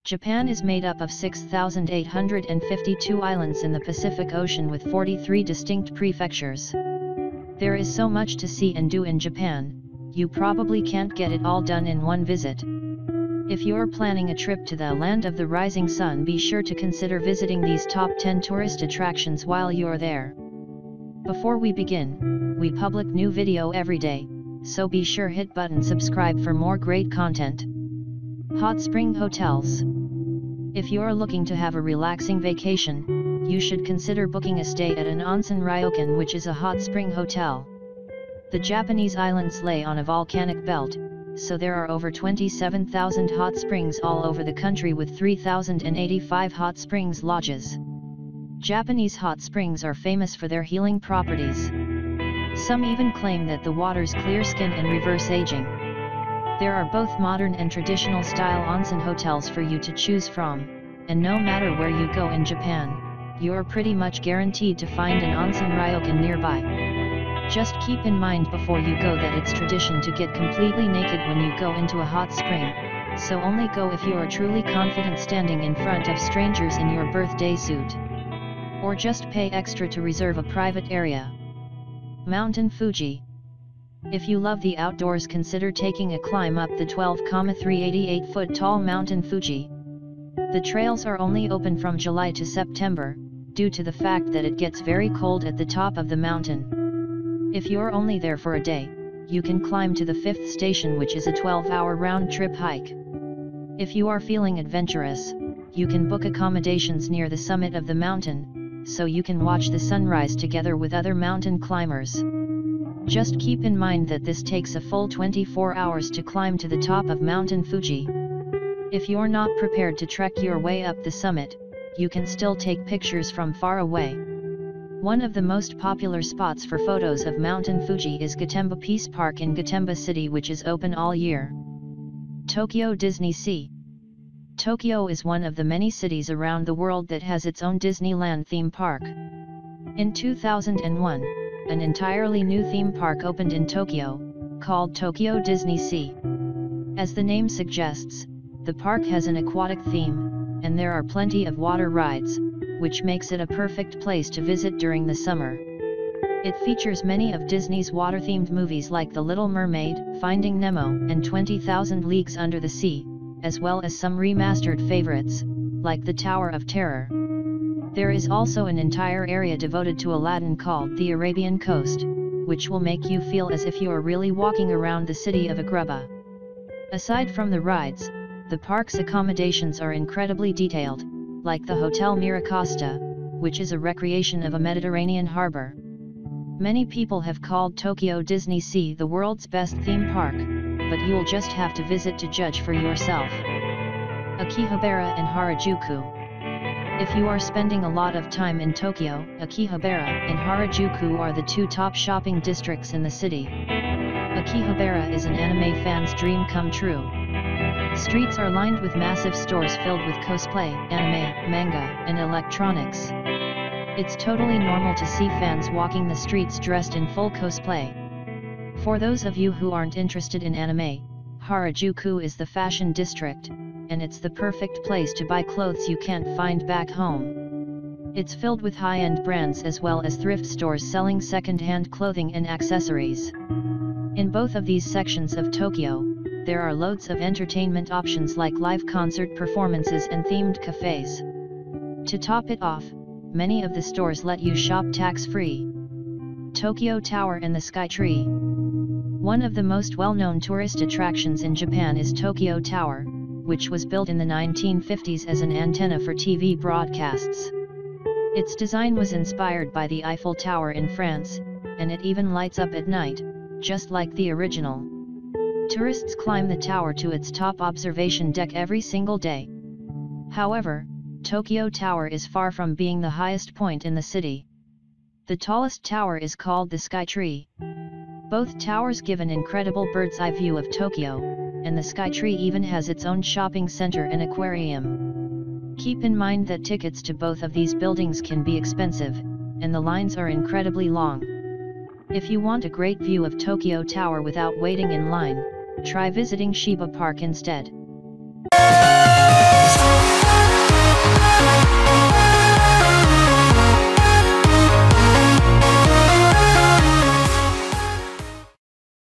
Japan is made up of 6,852 islands in the Pacific Ocean with 43 distinct prefectures. There is so much to see and do in Japan, you probably can't get it all done in one visit. If you're planning a trip to the land of the rising sun, be sure to consider visiting these top 10 tourist attractions while you're there. Before we begin, we public new video every day, so be sure hit button subscribe for more great content. Hot spring hotels. If you're looking to have a relaxing vacation, you should consider booking a stay at an onsen ryokan, which is a hot spring hotel. The Japanese islands lay on a volcanic belt, so there are over 27,000 hot springs all over the country with 3,085 hot springs lodges. Japanese hot springs are famous for their healing properties. Some even claim that the waters clear skin and reverse aging. There are both modern and traditional style onsen hotels for you to choose from, and no matter where you go in Japan, you're pretty much guaranteed to find an onsen ryokan nearby. Just keep in mind before you go that it's tradition to get completely naked when you go into a hot spring, so only go if you are truly confident standing in front of strangers in your birthday suit. Or just pay extra to reserve a private area. Mountain Fuji. If you love the outdoors, consider taking a climb up the 12,388-foot tall Mountain Fuji. The trails are only open from July to September, due to the fact that it gets very cold at the top of the mountain. If you're only there for a day, you can climb to the 5th station, which is a 12-hour round-trip hike. If you are feeling adventurous, you can book accommodations near the summit of the mountain, so you can watch the sunrise together with other mountain climbers. Just keep in mind that this takes a full 24 hours to climb to the top of Mountain Fuji. If you're not prepared to trek your way up the summit, you can still take pictures from far away. One of the most popular spots for photos of Mountain Fuji is Gotemba Peace Park in Gotemba City, which is open all year. Tokyo Disney Sea. Tokyo is one of the many cities around the world that has its own Disneyland theme park. In 2001, an entirely new theme park opened in Tokyo, called Tokyo Disney Sea. As the name suggests, the park has an aquatic theme, and there are plenty of water rides, which makes it a perfect place to visit during the summer. It features many of Disney's water-themed movies like The Little Mermaid, Finding Nemo, and 20,000 Leagues Under the Sea, as well as some remastered favorites, like the Tower of Terror. There is also an entire area devoted to Aladdin called the Arabian Coast, which will make you feel as if you are really walking around the city of Agrabah. Aside from the rides, the park's accommodations are incredibly detailed, like the Hotel Miracosta, which is a recreation of a Mediterranean harbor. Many people have called Tokyo Disney Sea the world's best theme park, but you'll just have to visit to judge for yourself. Akihabara and Harajuku. If you are spending a lot of time in Tokyo, Akihabara and Harajuku are the two top shopping districts in the city. Akihabara is an anime fan's dream come true. Streets are lined with massive stores filled with cosplay, anime, manga, and electronics. It's totally normal to see fans walking the streets dressed in full cosplay. For those of you who aren't interested in anime, Harajuku is the fashion district, and it's the perfect place to buy clothes you can't find back home. It's filled with high-end brands as well as thrift stores selling second-hand clothing and accessories. In both of these sections of Tokyo, there are loads of entertainment options like live concert performances and themed cafes. To top it off, many of the stores let you shop tax-free. Tokyo Tower and the Sky Tree. One of the most well-known tourist attractions in Japan is Tokyo Tower, which was built in the 1950s as an antenna for TV broadcasts. Its design was inspired by the Eiffel Tower in France, and it even lights up at night, just like the original. Tourists climb the tower to its top observation deck every single day. However, Tokyo Tower is far from being the highest point in the city. The tallest tower is called the Sky Tree. Both towers give an incredible bird's-eye view of Tokyo, and the Sky Tree even has its own shopping center and aquarium. Keep in mind that tickets to both of these buildings can be expensive, and the lines are incredibly long. If you want a great view of Tokyo Tower without waiting in line, try visiting Shiba Park instead.